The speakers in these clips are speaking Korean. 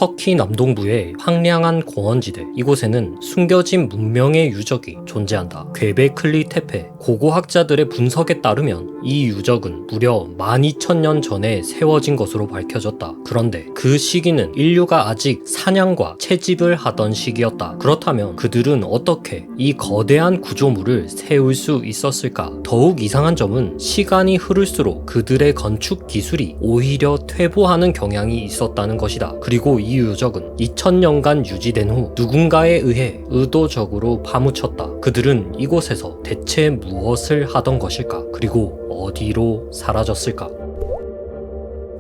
터키 남동부의 황량한 공원지대, 이곳에는 숨겨진 문명의 유적이 존재한다. 괴베클리 테페. 고고학자들의 분석에 따르면 이 유적은 무려 12,000년 전에 세워진 것으로 밝혀졌다. 그런데 그 시기는 인류가 아직 사냥과 채집을 하던 시기였다. 그렇다면 그들은 어떻게 이 거대한 구조물을 세울 수 있었을까? 더욱 이상한 점은 시간이 흐를수록 그들의 건축 기술이 오히려 퇴보하는 경향이 있었다는 것이다. 그리고 이 유적은 2000년간 유지된 후 누군가에 의해 의도적으로 파묻혔다. 그들은 이곳에서 대체 무엇을 하던 것일까? 그리고 어디로 사라졌을까?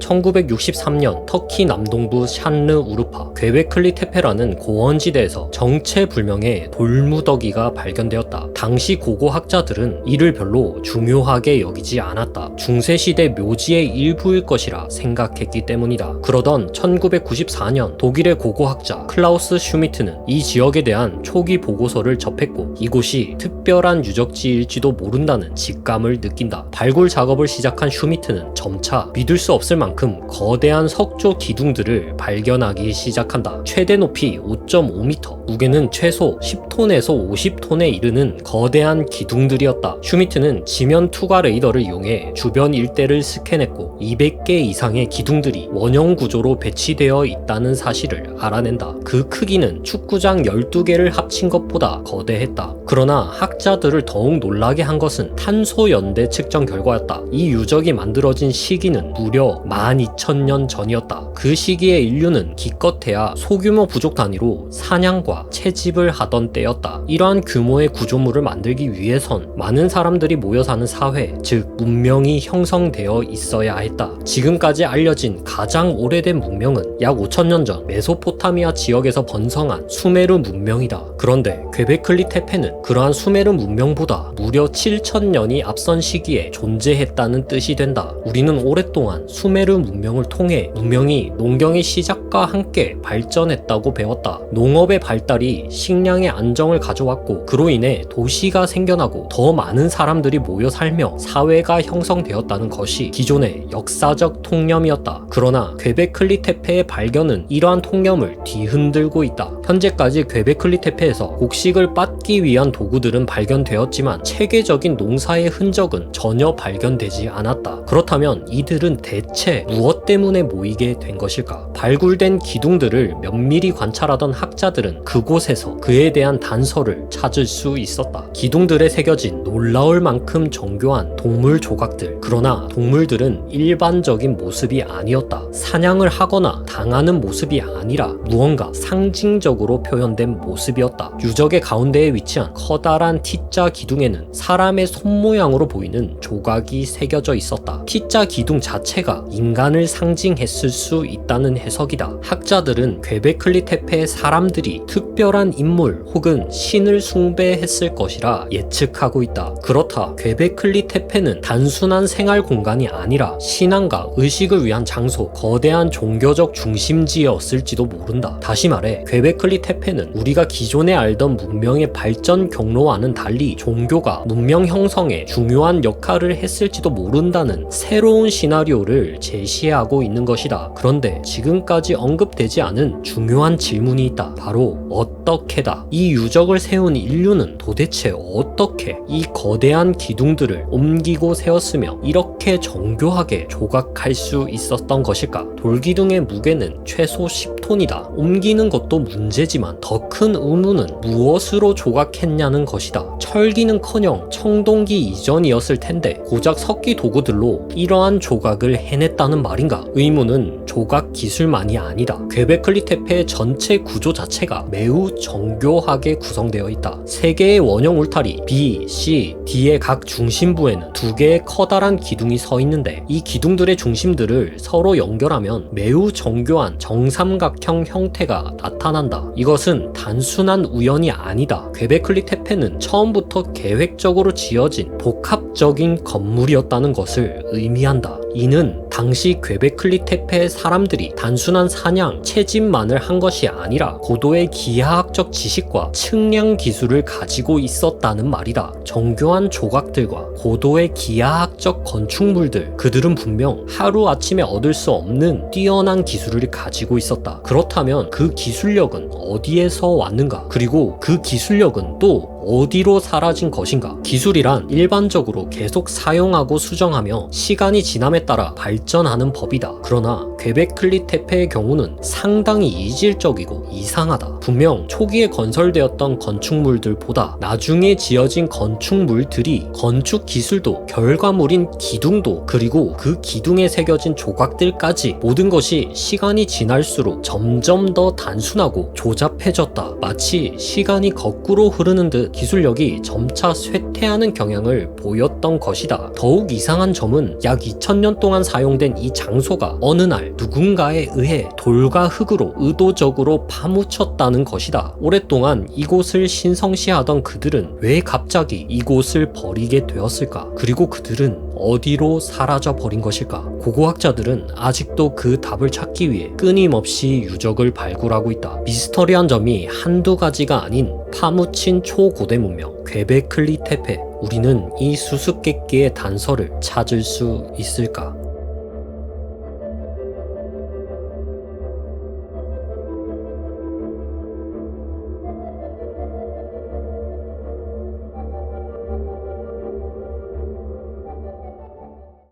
1963년 터키 남동부 샨르 우르파 괴베클리 테페라는 고원지대에서 정체불명의 돌무더기가 발견되었다. 당시 고고학자들은 이를 별로 중요하게 여기지 않았다. 중세시대 묘지의 일부일 것이라 생각했기 때문이다. 그러던 1994년 독일의 고고학자 클라우스 슈미트는 이 지역에 대한 초기 보고서를 접했고 이곳이 특별한 유적지일지도 모른다는 직감을 느낀다. 발굴 작업을 시작한 슈미트는 점차 믿을 수 없을 만큼 거대한 석조 기둥들을 발견하기 시작한다. 최대 높이 5.5m, 무게는 최소 10톤에서 50톤에 이르는 거대한 기둥들이었다. 슈미트는 지면 투과 레이더를 이용해 주변 일대를 스캔했고 200개 이상의 기둥들이 원형 구조로 배치되어 있다는 사실을 알아낸다. 그 크기는 축구장 12개를 합친 것보다 거대했다. 그러나 학자들을 더욱 놀라게 한 것은 탄소 연대 측정 결과였다. 이 유적이 만들어진 시기는 무려 12,000년 전이었다. 그 시기에 인류는 기껏해야 소규모 부족 단위로 사냥과 채집을 하던 때였다. 이러한 규모의 구조물을 만들기 위해선 많은 사람들이 모여 사는 사회, 즉 문명이 형성되어 있어야 했다. 지금까지 알려진 가장 오래된 문명은 약 5,000년 전 메소포타미아 지역에서 번성한 수메르 문명이다. 그런데 괴베클리 테페는 그러한 수메르 문명보다 무려 7,000년이 앞선 시기에 존재했다는 뜻이 된다. 우리는 오랫동안 수메르 문명을 통해 문명이 농경의 시작과 함께 발전했다고 배웠다. 농업의 발달이 식량의 안정을 가져왔고 그로 인해 도시가 생겨나고 더 많은 사람들이 모여 살며 사회가 형성되었다는 것이 기존의 역사적 통념이었다. 그러나 괴베클리 테페의 발견은 이러한 통념을 뒤흔들고 있다. 현재까지 괴베클리 테페에서 곡식을 빻기 위한 도구들은 발견되었지만 체계적인 농사의 흔적은 전혀 발견되지 않았다. 그렇다면 이들은 대체 무엇 때문에 모이게 된 것일까? 발굴된 기둥들을 면밀히 관찰하던 학자들은 그곳에서 그에 대한 단서를 찾을 수 있었다. 기둥들에 새겨진 놀라울 만큼 정교한 동물 조각들. 그러나 동물들은 일반적인 모습이 아니었다. 사냥을 하거나 당하는 모습이 아니라 무언가 상징적으로 표현된 모습이었다. 유적의 가운데에 위치한 커다란 T자 기둥에는 사람의 손 모양으로 보이는 조각이 새겨져 있었다. T자 기둥 자체가 인간을 상징했을 수 있다는 해석이다. 학자들은 괴베클리 테페의 사람들이 특별한 인물 혹은 신을 숭배했을 것이라 예측하고 있다. 그렇다, 괴베클리 테페는 단순한 생활 공간이 아니라 신앙과 의식을 위한 장소, 거대한 종교적 중심지였을지도 모른다. 다시 말해 괴베클리 테페는 우리가 기존에 알던 문명의 발전 경로와는 달리 종교가 문명 형성에 중요한 역할을 했을지도 모른다는 새로운 시나리오를 제시하고 있는 것이다. 그런데 지금까지 언급되지 않은 중요한 질문이 있다. 바로 어떻게다. 이 유적을 세운 인류는 도대체 어떻게 이 거대한 기둥들을 옮기고 세웠으며 이렇게 정교하게 조각할 수 있었던 것일까? 돌기둥의 무게는 최소 10톤이다. 옮기는 것도 문제지만 더 큰 의문은 무엇으로 조각했냐는 것이다. 철기는커녕 청동기 이전이었을 텐데 고작 석기 도구들로 이러한 조각을 해냈다는 말인가? 의문은 조각 기술만이 아니다. 괴베클리 테페의 전체 구조 자체가 매우 정교하게 구성되어 있다. 3개의 원형 울타리 B, C, D의 각 중심부에는 2개의 커다란 기둥이 서 있는데 이 기둥들의 중심들을 서로 연결하면 매우 정교한 정삼각형 형태가 나타난다. 이것은 단순한 우연이 아니다. 괴베클리 테페는 처음부터 계획적으로 지어진 복합적인 건물이었다는 것을 의미한다. 이는 당시 퀘베클리 테페의 사람들이 단순한 사냥, 채집만을 한 것이 아니라 고도의 기하학적 지식과 측량 기술을 가지고 있었다는 말이다. 정교한 조각들과 고도의 기하학적 건축물들, 그들은 분명 하루아침에 얻을 수 없는 뛰어난 기술을 가지고 있었다. 그렇다면 그 기술력은 어디에서 왔는가? 그리고 그 기술력은 또 어디로 사라진 것인가? 기술이란 일반적으로 계속 사용하고 수정하며 시간이 지남에 따라 발전하는 법이다. 그러나 퀘베클리 테페의 경우는 상당히 이질적이고 이상하다. 분명 초기에 건설되었던 건축물들보다 나중에 지어진 건축물들이 건축 기술도 결과물인 기둥도 그리고 그 기둥에 새겨진 조각들까지 모든 것이 시간이 지날수록 점점 더 단순하고 조잡해졌다. 마치 시간이 거꾸로 흐르는 듯 기술력이 점차 쇠퇴하는 경향을 보였던 것이다. 더욱 이상한 점은 약 2000년 동안 사용된 이 장소가 어느 날 누군가에 의해 돌과 흙으로 의도적으로 파묻혔다는 것이다. 오랫동안 이곳을 신성시하던 그들은 왜 갑자기 이곳을 버리게 되었을까? 그리고 그들은 어디로 사라져 버린 것일까? 고고학자들은 아직도 그 답을 찾기 위해 끊임없이 유적을 발굴하고 있다. 미스터리한 점이 한두 가지가 아닌 파묻힌 초고대 문명 퀘베클리 테페. 우리는 이 수수께끼의 단서를 찾을 수 있을까?